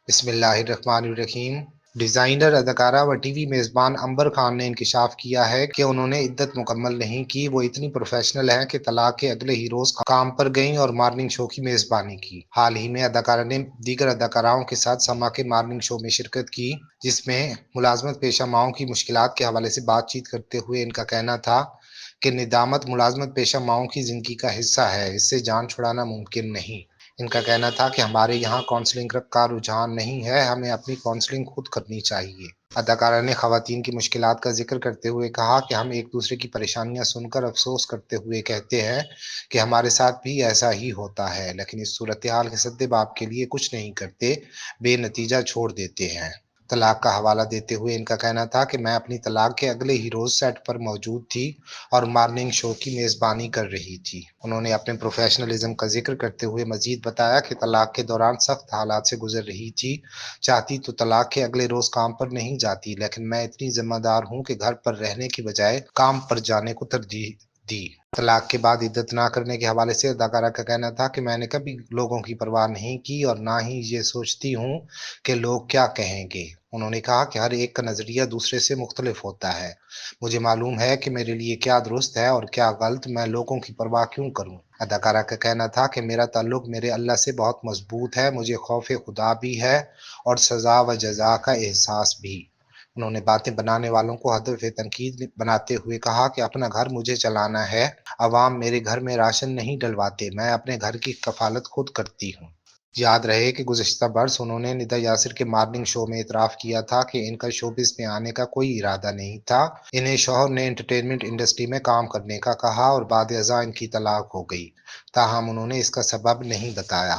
بسم اللہ الرحمن الرحیم۔ ڈیزائنر، اداکارہ و ٹی وی میزبان عنبر خان نے انکشاف کیا ہے کہ انہوں نے عدت مکمل نہیں کی۔ وہ اتنی پروفیشنل ہیں کہ طلاق کے اگلے ہی روز کام پر گئیں اور مارننگ شو کی میزبانی کی۔ حال ہی میں اداکارہ نے دیگر اداکاراؤں کے ساتھ سما کے مارننگ شو میں شرکت کی، جس میں ملازمت پیشہ ماؤں کی مشکلات کے حوالے سے بات چیت کرتے ہوئے ان کا کہنا تھا کہ ندامت ملازمت پیشہ ماؤں کی زندگی کا حصہ ہے، اس سے جان چھڑانا ممکن نہیں۔ ان کا کہنا تھا کہ ہمارے یہاں کونسلنگ کا رجحان نہیں ہے، ہمیں اپنی کونسلنگ خود کرنی چاہیے۔ اداکارہ نے خواتین کی مشکلات کا ذکر کرتے ہوئے کہا کہ ہم ایک دوسرے کی پریشانیاں سن کر افسوس کرتے ہوئے کہتے ہیں کہ ہمارے ساتھ بھی ایسا ہی ہوتا ہے، لیکن اس صورتحال کے سدباب کے لیے کچھ نہیں کرتے، بے نتیجہ چھوڑ دیتے ہیں۔ طلاق کا حوالہ دیتے ہوئے ان کا کہنا تھا کہ میں اپنی طلاق کے اگلے ہی روز سیٹ پر موجود تھی اور مارننگ شو کی میزبانی کر رہی تھی۔ انہوں نے اپنے پروفیشنلزم کا ذکر کرتے ہوئے مزید بتایا کہ طلاق کے دوران سخت حالات سے گزر رہی تھی، چاہتی تو طلاق کے اگلے روز کام پر نہیں جاتی، لیکن میں اتنی ذمہ دار ہوں کہ گھر پر رہنے کی بجائے کام پر جانے کو ترجیح دی۔ طلاق کے بعد عدت نہ کرنے کے حوالے سے اداکارہ کا کہنا تھا کہ میں نے کبھی لوگوں کی پرواہ نہیں کی اور نہ ہی یہ سوچتی ہوں کہ لوگ کیا کہیں گے۔ انہوں نے کہا کہ ہر ایک کا نظریہ دوسرے سے مختلف ہوتا ہے، مجھے معلوم ہے کہ میرے لیے کیا درست ہے اور کیا غلط، میں لوگوں کی پرواہ کیوں کروں۔ اداکارہ کا کہنا تھا کہ میرا تعلق میرے اللہ سے بہت مضبوط ہے، مجھے خوف خدا بھی ہے اور سزا و جزا کا احساس بھی۔ انہوں نے باتیں بنانے والوں کو ہدف تنقید بناتے ہوئے کہا کہ اپنا گھر مجھے چلانا ہے، عوام میرے گھر میں راشن نہیں ڈلواتے، میں اپنے گھر کی کفالت خود کرتی ہوں۔ یاد رہے کہ گزشتہ برس انہوں نے ندا یاسر کے مارننگ شو میں اعتراف کیا تھا کہ ان کا شوبز میں آنے کا کوئی ارادہ نہیں تھا۔ انہیں شوہر نے انٹرٹینمنٹ انڈسٹری میں کام کرنے کا کہا اور بعد ازاں ان کی طلاق ہو گئی، تاہم انہوں نے اس کا سبب نہیں بتایا۔